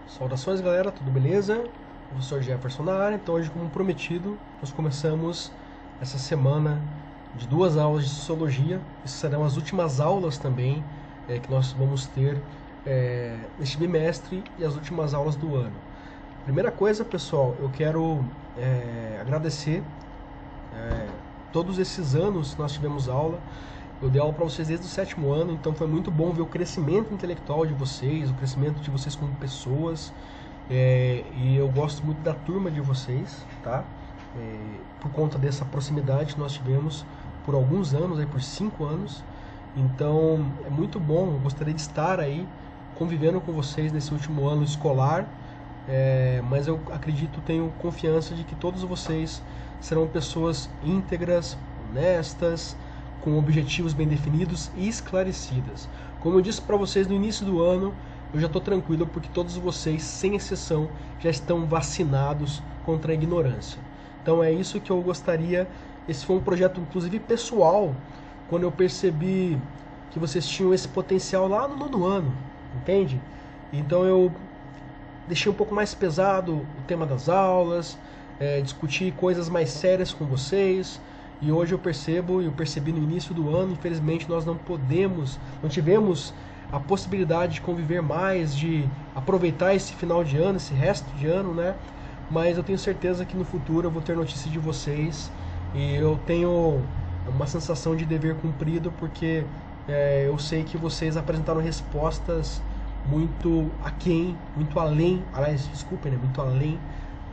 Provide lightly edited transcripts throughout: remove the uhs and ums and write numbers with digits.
Saudações, galera, tudo beleza? Professor Jefferson na área. Então hoje, como prometido, nós começamos essa semana de 2 aulas de Sociologia. Essas serão as últimas aulas também que nós vamos ter neste bimestre e as últimas aulas do ano. Primeira coisa, pessoal, eu quero agradecer todos esses anos que nós tivemos aula. Eu dei aula para vocês desde o 7º ano, então foi muito bom ver o crescimento intelectual de vocês, o crescimento de vocês como pessoas, e eu gosto muito da turma de vocês, tá? Por conta dessa proximidade que nós tivemos por alguns anos, aí por 5 anos, então é muito bom, eu gostaria de estar aí convivendo com vocês nesse último ano escolar, mas eu acredito, tenho confiança de que todos vocês serão pessoas íntegras, honestas, com objetivos bem definidos e esclarecidas. Como eu disse para vocês no início do ano, eu já estou tranquilo porque todos vocês, sem exceção, já estão vacinados contra a ignorância. Então é isso que eu gostaria. Esse foi um projeto, inclusive, pessoal, quando eu percebi que vocês tinham esse potencial lá no 9º ano, entende? Então eu deixei um pouco mais pesado o tema das aulas, discuti coisas mais sérias com vocês. E hoje eu percebi no início do ano, infelizmente nós não tivemos a possibilidade de conviver mais, de aproveitar esse final de ano, esse resto de ano, né? Mas eu tenho certeza que no futuro eu vou ter notícia de vocês e eu tenho uma sensação de dever cumprido, porque eu sei que vocês apresentaram respostas muito aquém, muito além, aliás, desculpem, né? Muito além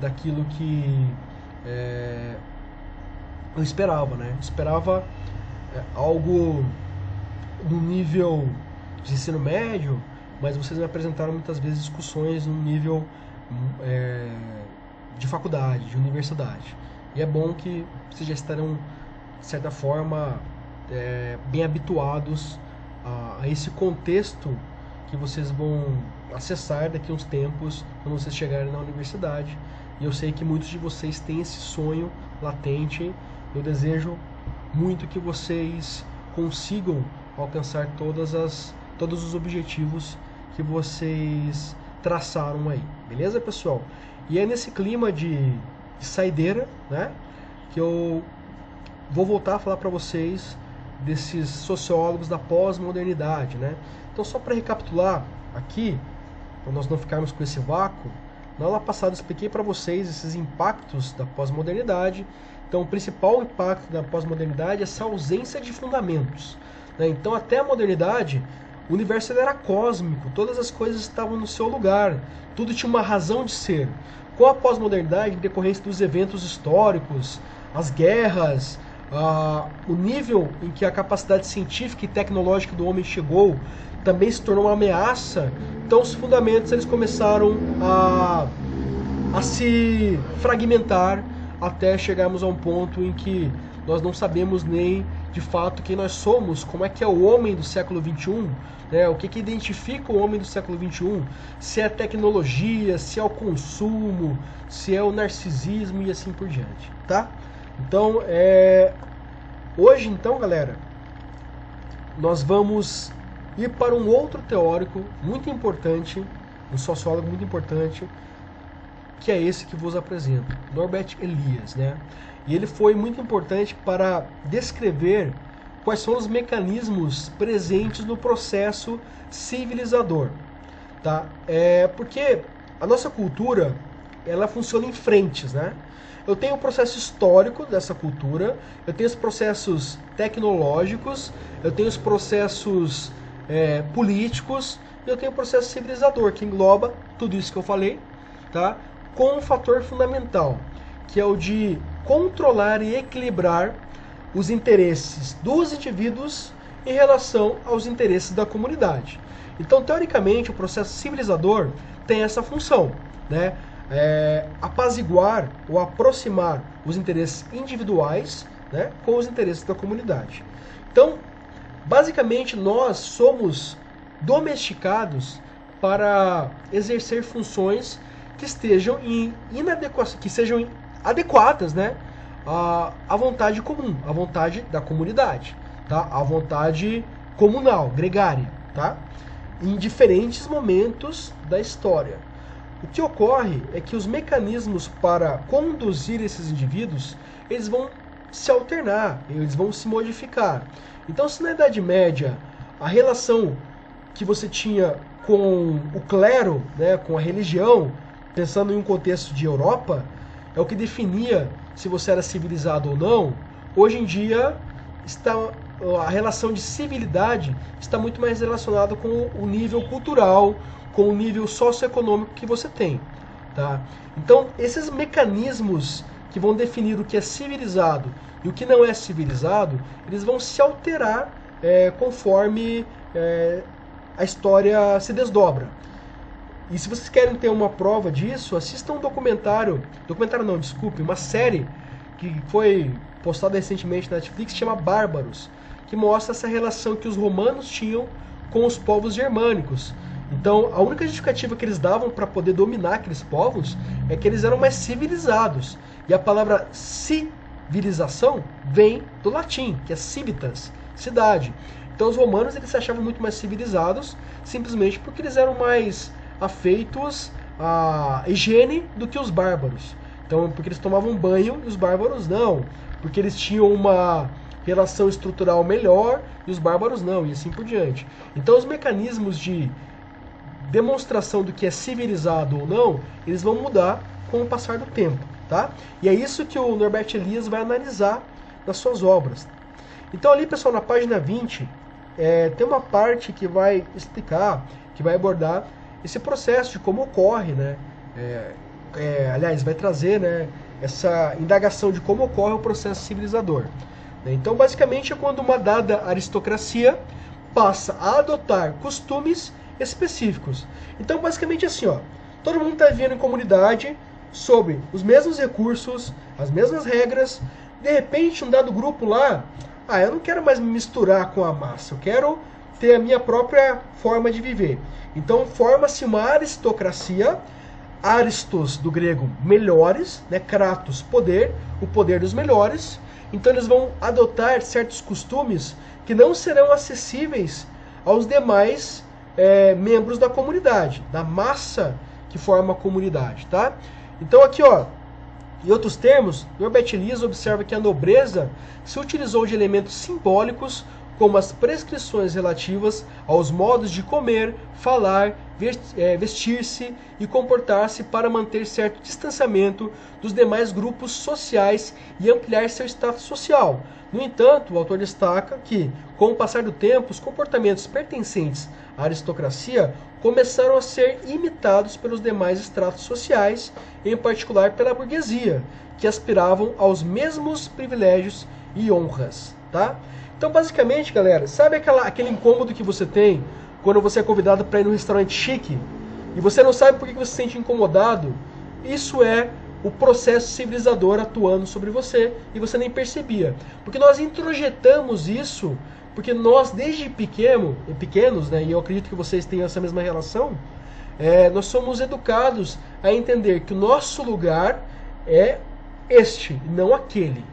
daquilo que eu esperava, né? Eu esperava algo no nível de ensino médio, mas vocês me apresentaram muitas vezes discussões no nível de faculdade, de universidade. E é bom que vocês já estarão, de certa forma, bem habituados a esse contexto que vocês vão acessar daqui a uns tempos, quando vocês chegarem na universidade. E eu sei que muitos de vocês têm esse sonho latente. Eu desejo muito que vocês consigam alcançar todos os objetivos que vocês traçaram aí, beleza, pessoal? E é nesse clima de saideira, né, que eu vou voltar a falar para vocês desses sociólogos da pós-modernidade, né? Então, só para recapitular aqui, para nós não ficarmos com esse vácuo, na aula passada eu expliquei para vocês esses impactos da pós-modernidade. Então, o principal impacto da pós-modernidade é essa ausência de fundamentos, né? Então, até a modernidade, o universo era cósmico, todas as coisas estavam no seu lugar, tudo tinha uma razão de ser. Com a pós-modernidade, em decorrência dos eventos históricos, as guerras, o nível em que a capacidade científica e tecnológica do homem chegou, também se tornou uma ameaça. Então, os fundamentos eles começaram a se fragmentar, até chegarmos a um ponto em que nós não sabemos nem de fato quem nós somos, como é que é o homem do século XXI, né? O que identifica o homem do século XXI, se é a tecnologia, se é o consumo, se é o narcisismo e assim por diante, tá? Então, hoje então, galera, nós vamos ir para um outro teórico muito importante, um sociólogo muito importante, que é esse que vos apresento, Norbert Elias, né? E ele foi muito importante para descrever quais são os mecanismos presentes no processo civilizador, tá? Porque a nossa cultura, ela funciona em frentes, né? Eu tenho o processo histórico dessa cultura, eu tenho os processos tecnológicos, eu tenho os processos políticos, e eu tenho o processo civilizador, que engloba tudo isso que eu falei, tá? Com um fator fundamental, que é o de controlar e equilibrar os interesses dos indivíduos em relação aos interesses da comunidade. Então, teoricamente, o processo civilizador tem essa função, né? Apaziguar ou aproximar os interesses individuais, né, com os interesses da comunidade. Então, basicamente, nós somos domesticados para exercer funções que estejam que sejam adequadas, né, à vontade comum, à vontade da comunidade, tá? À vontade comunal, gregária, tá? Em diferentes momentos da história. O que ocorre é que os mecanismos para conduzir esses indivíduos, eles vão se alternar, eles vão se modificar. Então, se na Idade Média a relação que você tinha com o clero, né, com a religião, pensando em um contexto de Europa, é o que definia se você era civilizado ou não, hoje em dia a relação de civilidade está muito mais relacionada com o nível cultural, com o nível socioeconômico que você tem. Tá? Então, esses mecanismos que vão definir o que é civilizado e o que não é civilizado, eles vão se alterar conforme a história se desdobra. E se vocês querem ter uma prova disso, assistam um documentário não, desculpe, uma série que foi postada recentemente na Netflix, que chama Bárbaros, que mostra essa relação que os romanos tinham com os povos germânicos. Então, a única justificativa que eles davam para poder dominar aqueles povos é que eles eram mais civilizados. E a palavra civilização vem do latim, que é civitas, cidade. Então, os romanos eles se achavam muito mais civilizados, simplesmente porque eles eram mais afeitos à higiene do que os bárbaros. Então, porque eles tomavam banho e os bárbaros não. Porque eles tinham uma relação estrutural melhor e os bárbaros não, e assim por diante. Então, os mecanismos de demonstração do que é civilizado ou não, eles vão mudar com o passar do tempo, tá? E é isso que o Norbert Elias vai analisar nas suas obras. Então ali, pessoal, na página 20, tem uma parte que vai explicar, que vai abordar esse processo de como ocorre, né? Aliás, vai trazer, né, essa indagação de como ocorre o processo civilizador. Então, basicamente, é quando uma dada aristocracia passa a adotar costumes específicos. Então, basicamente assim, ó, todo mundo está vivendo em comunidade sobre os mesmos recursos, as mesmas regras. De repente, um dado grupo lá, eu não quero mais me misturar com a massa, eu quero ter a minha própria forma de viver. Então, forma-se uma aristocracia, aristos do grego melhores, né, kratos poder, o poder dos melhores. Então, eles vão adotar certos costumes que não serão acessíveis aos demais membros da comunidade, da massa que forma a comunidade, tá? Então aqui, ó, em outros termos, Norbert Elias observa que a nobreza se utilizou de elementos simbólicos como as prescrições relativas aos modos de comer, falar, vestir-se e comportar-se para manter certo distanciamento dos demais grupos sociais e ampliar seu status social. No entanto, o autor destaca que, com o passar do tempo, os comportamentos pertencentes à aristocracia começaram a ser imitados pelos demais estratos sociais, em particular pela burguesia, que aspiravam aos mesmos privilégios e honras, tá? Então, basicamente, galera, sabe aquele incômodo que você tem quando você é convidado para ir num restaurante chique e você não sabe por que você se sente incomodado? Isso é o processo civilizador atuando sobre você e você nem percebia. Porque nós introjetamos isso, porque nós desde pequenos, né, e eu acredito que vocês tenham essa mesma relação, nós somos educados a entender que o nosso lugar é este, não aquele.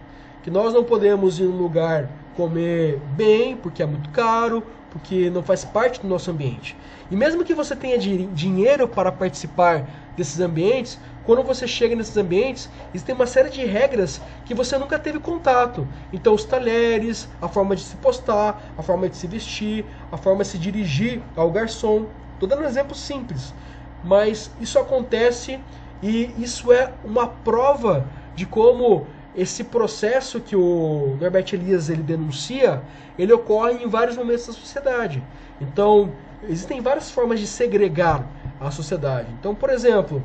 Que nós não podemos ir num lugar comer bem, porque é muito caro, porque não faz parte do nosso ambiente. E mesmo que você tenha dinheiro para participar desses ambientes, quando você chega nesses ambientes, existem uma série de regras que você nunca teve contato. Então os talheres, a forma de se postar, a forma de se vestir, a forma de se dirigir ao garçom. Estou dando um exemplo simples, mas isso acontece e isso é uma prova de como esse processo que o Norbert Elias ele denuncia, ele ocorre em vários momentos da sociedade. Então, existem várias formas de segregar a sociedade. Então, por exemplo,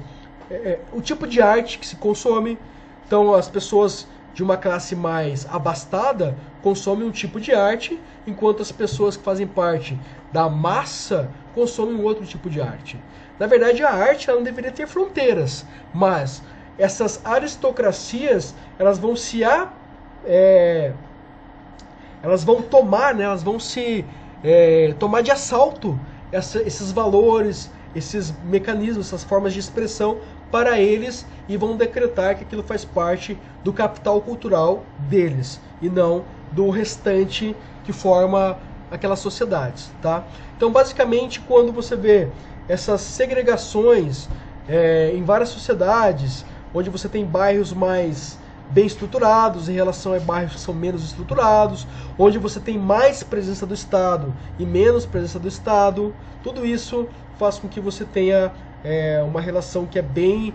o tipo de arte que se consome. Então, as pessoas de uma classe mais abastada consomem um tipo de arte, enquanto as pessoas que fazem parte da massa consomem um outro tipo de arte. Na verdade, a arte ela não deveria ter fronteiras, mas essas aristocracias elas vão elas vão tomar, né, elas vão se tomar de assalto esses valores, esses mecanismos, essas formas de expressão para eles e vão decretar que aquilo faz parte do capital cultural deles e não do restante que forma aquelas sociedades, tá? Então, basicamente, quando você vê essas segregações em várias sociedades, onde você tem bairros mais bem estruturados em relação a bairros que são menos estruturados, onde você tem mais presença do Estado e menos presença do Estado. Tudo isso faz com que você tenha uma relação que é bem,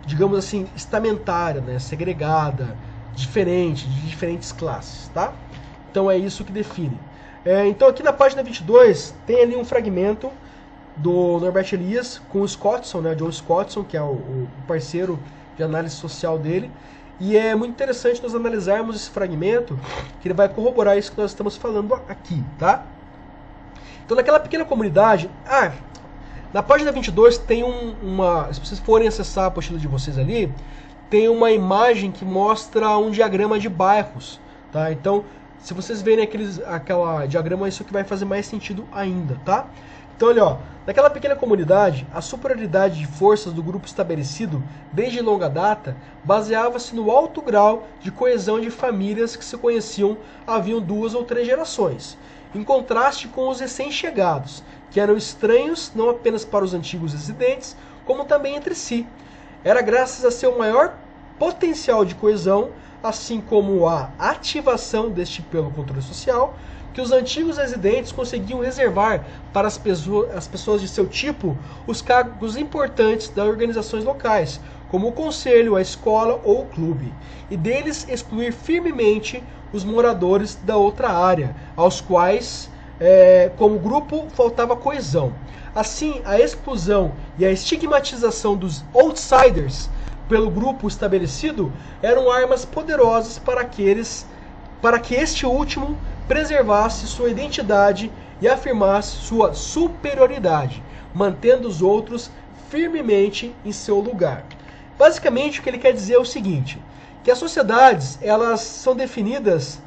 digamos assim, estamentária, né? Segregada, diferente, de diferentes classes, tá? Então é isso que define. Então aqui na página 22 tem ali um fragmento do Norbert Elias com o Scottson, né? John Scottson, que é o parceiro de análise social dele. E é muito interessante nós analisarmos esse fragmento, que ele vai corroborar isso que nós estamos falando aqui, tá? Então naquela pequena comunidade... na página 22 tem se vocês forem acessar a apostila de vocês ali, tem uma imagem que mostra um diagrama de bairros, tá? Então, se vocês verem aquela diagrama, isso que vai fazer mais sentido ainda, tá? Então, olha, ó, naquela pequena comunidade, a superioridade de forças do grupo estabelecido desde longa data baseava-se no alto grau de coesão de famílias que se conheciam haviam 2 ou 3 gerações, em contraste com os recém-chegados, que eram estranhos não apenas para os antigos residentes, como também entre si. Era graças a seu maior potencial de coesão, assim como a ativação deste pelo controle social, que os antigos residentes conseguiam reservar para as pessoas de seu tipo os cargos importantes das organizações locais, como o conselho, a escola ou o clube, e deles excluir firmemente os moradores da outra área, aos quais, como grupo, faltava coesão. Assim, a exclusão e a estigmatização dos outsiders pelo grupo estabelecido eram armas poderosas para que este último preservasse sua identidade e afirmasse sua superioridade, mantendo os outros firmemente em seu lugar. Basicamente, o que ele quer dizer é o seguinte, que as sociedades elas são definidas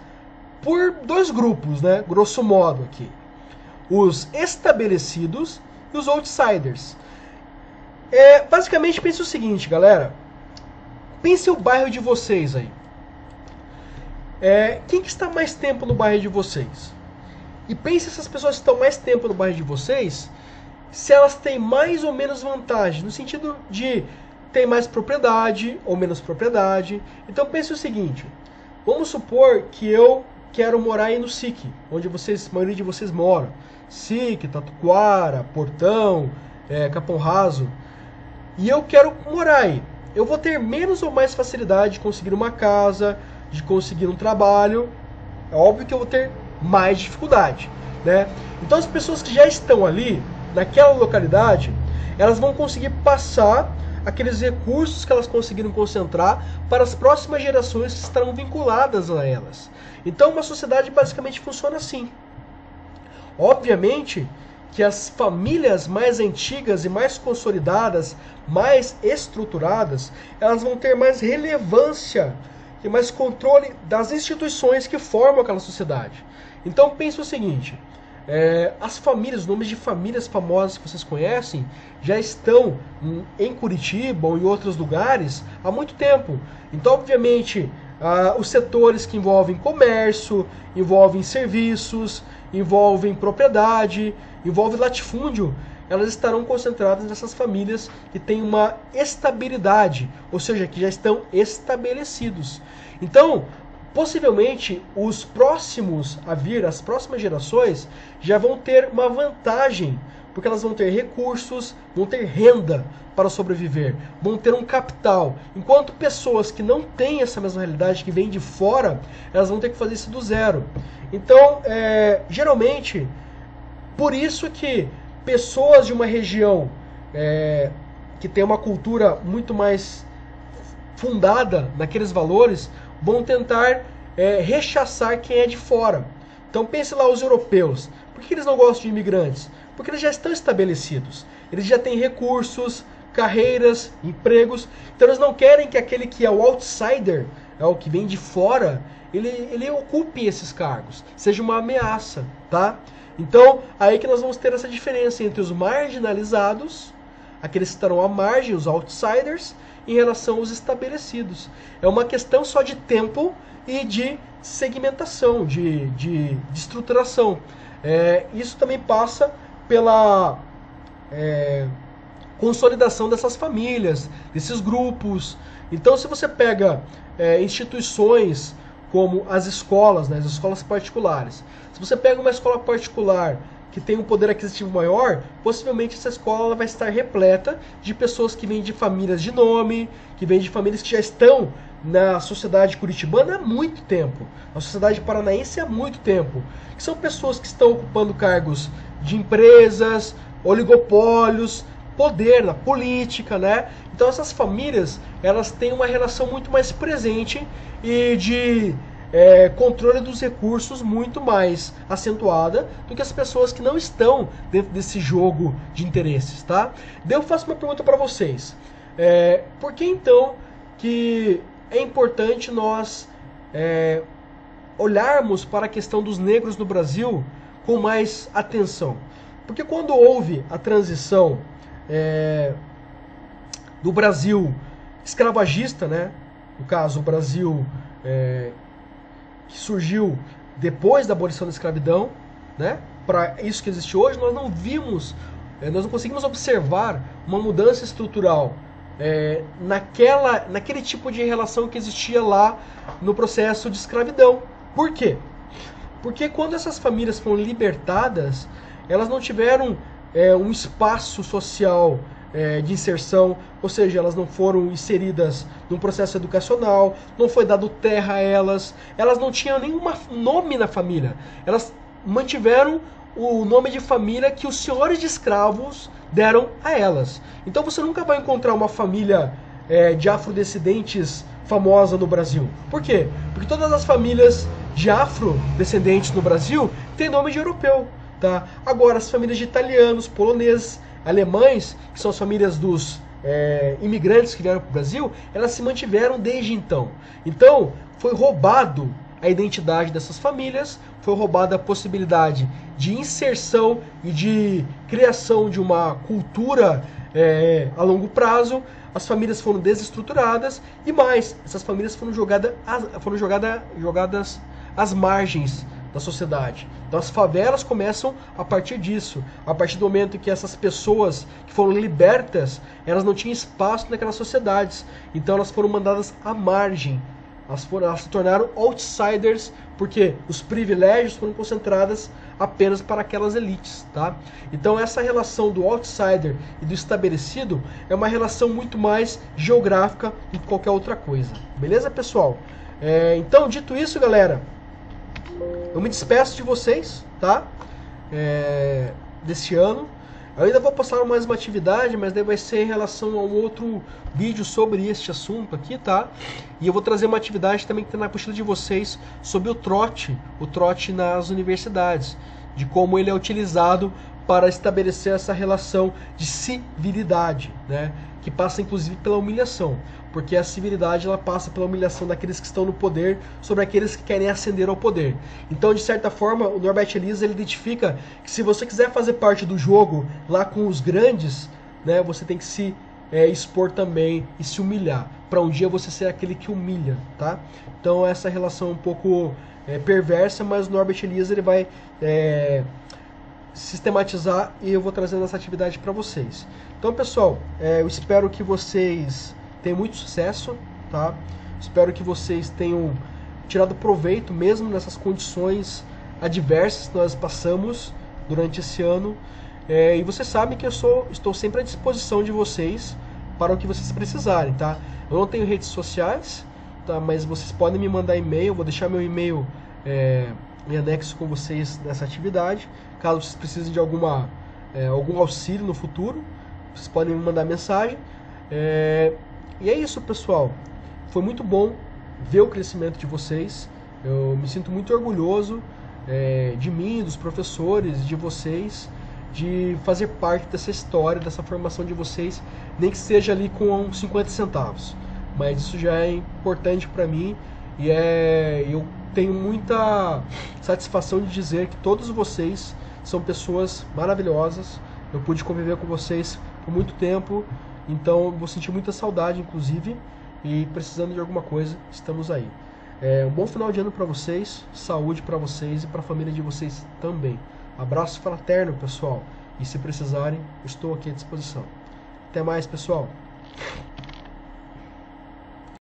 por 2 grupos, né, grosso modo aqui. Os estabelecidos e os outsiders. Basicamente, pense o seguinte, galera. Pense o bairro de vocês aí. Quem que está mais tempo no bairro de vocês? E pense essas pessoas que estão mais tempo no bairro de vocês, se elas têm mais ou menos vantagem, no sentido de ter mais propriedade ou menos propriedade. Então pense o seguinte, vamos supor que eu quero morar aí no SIC, onde a maioria de vocês moram. SIC, Tatuquara, Portão, Capão Raso. E eu quero morar aí. Eu vou ter menos ou mais facilidade de conseguir uma casa, de conseguir um trabalho. É óbvio que eu vou ter mais dificuldade, né? Então as pessoas que já estão ali, naquela localidade, elas vão conseguir passar aqueles recursos que elas conseguiram concentrar para as próximas gerações que estarão vinculadas a elas. Então uma sociedade basicamente funciona assim. Obviamente que as famílias mais antigas e mais consolidadas, mais estruturadas, elas vão ter mais relevância e mais controle das instituições que formam aquela sociedade. Então pense o seguinte, as famílias, os nomes de famílias famosas que vocês conhecem, já estão em Curitiba ou em outros lugares há muito tempo. Então obviamente os setores que envolvem comércio, envolvem serviços, envolvem propriedade, envolvem latifúndio, elas estarão concentradas nessas famílias que têm uma estabilidade, ou seja, que já estão estabelecidos. Então, possivelmente, os próximos a vir, as próximas gerações, já vão ter uma vantagem, porque elas vão ter recursos, vão ter renda para sobreviver, vão ter um capital. Enquanto pessoas que não têm essa mesma realidade, que vêm de fora, elas vão ter que fazer isso do zero. Então, geralmente, por isso que pessoas de uma região que tem uma cultura muito mais fundada naqueles valores, vão tentar rechaçar quem é de fora. Então pense lá os europeus. Por que eles não gostam de imigrantes? Porque eles já estão estabelecidos. Eles já têm recursos, carreiras, empregos. Então eles não querem que aquele que é o outsider, o que vem de fora, ele ocupe esses cargos, seja uma ameaça, tá? Então, aí que nós vamos ter essa diferença entre os marginalizados, aqueles que estarão à margem, os outsiders, em relação aos estabelecidos. É uma questão só de tempo e de segmentação, de estruturação. Isso também passa pela consolidação dessas famílias, desses grupos. Então, se você pega instituições como as escolas, né, as escolas particulares, se você pega uma escola particular que tem um poder aquisitivo maior, possivelmente essa escola ela vai estar repleta de pessoas que vêm de famílias de nome, que vêm de famílias que já estão na sociedade curitibana há muito tempo, na sociedade paranaense há muito tempo, que são pessoas que estão ocupando cargos de empresas, oligopólios, poder na política, né? Então essas famílias, elas têm uma relação muito mais presente e de controle dos recursos muito mais acentuada do que as pessoas que não estão dentro desse jogo de interesses, tá? Daí eu faço uma pergunta para vocês. Por que então que é importante nós olharmos para a questão dos negros no Brasil com mais atenção? Porque quando houve a transição do Brasil escravagista, né? No caso, o Brasil que surgiu depois da abolição da escravidão, né? Para isso que existe hoje, nós não vimos, nós não conseguimos observar uma mudança estrutural naquele tipo de relação que existia lá no processo de escravidão. Por quê? Porque quando essas famílias foram libertadas, elas não tiveram um espaço social de inserção, ou seja, elas não foram inseridas num processo educacional, não foi dado terra a elas, elas não tinham nenhum nome na família, elas mantiveram o nome de família que os senhores de escravos deram a elas. Então você nunca vai encontrar uma família de afrodescendentes famosa no Brasil. Por quê? Porque todas as famílias de afrodescendentes no Brasil têm nome de europeu. Tá? Agora, as famílias de italianos, poloneses, alemães, que são as famílias dos imigrantes que vieram para o Brasil, elas se mantiveram desde então. Então, foi roubado a identidade dessas famílias, foi roubada a possibilidade de inserção e de criação de uma cultura a longo prazo. As famílias foram desestruturadas e mais, essas famílias foram jogadas às margens da sociedade. Então as favelas começam a partir disso, a partir do momento que essas pessoas que foram libertas, elas não tinham espaço naquelas sociedades, então elas foram mandadas à margem, elas se tornaram outsiders, porque os privilégios foram concentrados apenas para aquelas elites, tá? Então essa relação do outsider e do estabelecido é uma relação muito mais geográfica do que qualquer outra coisa, beleza, pessoal? Então, dito isso, galera, eu me despeço de vocês, tá? Desse ano. Eu ainda vou postar mais uma atividade, mas daí vai ser em relação a um outro vídeo sobre este assunto aqui, tá? E eu vou trazer uma atividade também que está na apostila de vocês sobre o trote nas universidades, de como ele é utilizado para estabelecer essa relação de civilidade, né? Que passa inclusive pela humilhação, porque a civilidade ela passa pela humilhação daqueles que estão no poder sobre aqueles que querem ascender ao poder. Então, de certa forma, o Norbert Elias ele identifica que se você quiser fazer parte do jogo lá com os grandes, né, você tem que se expor também e se humilhar, para um dia você ser aquele que humilha, tá? Então, essa relação é um pouco perversa, mas o Norbert Elias ele vai sistematizar e eu vou trazendo essa atividade para vocês. Então, pessoal, eu espero que vocês tenham muito sucesso, tá? Espero que vocês tenham tirado proveito mesmo nessas condições adversas que nós passamos durante esse ano. E vocês sabem que eu estou sempre à disposição de vocês para o que vocês precisarem, tá? Eu não tenho redes sociais, tá? Mas vocês podem me mandar e-mail, eu vou deixar meu e-mail em anexo com vocês nessa atividade. Caso vocês precisem de algum auxílio no futuro, vocês podem me mandar mensagem. E é isso, pessoal. Foi muito bom ver o crescimento de vocês. Eu me sinto muito orgulhoso de mim, dos professores, de vocês, de fazer parte dessa história, dessa formação de vocês, nem que seja ali com 50 centavos. Mas isso já é importante para mim e eu tenho muita satisfação de dizer que todos vocês são pessoas maravilhosas. Eu pude conviver com vocês por muito tempo, então vou sentir muita saudade, inclusive, e precisando de alguma coisa, estamos aí. Um bom final de ano para vocês, saúde para vocês e para a família de vocês também. Abraço fraterno, pessoal, E se precisarem, estou aqui à disposição. Até mais, pessoal!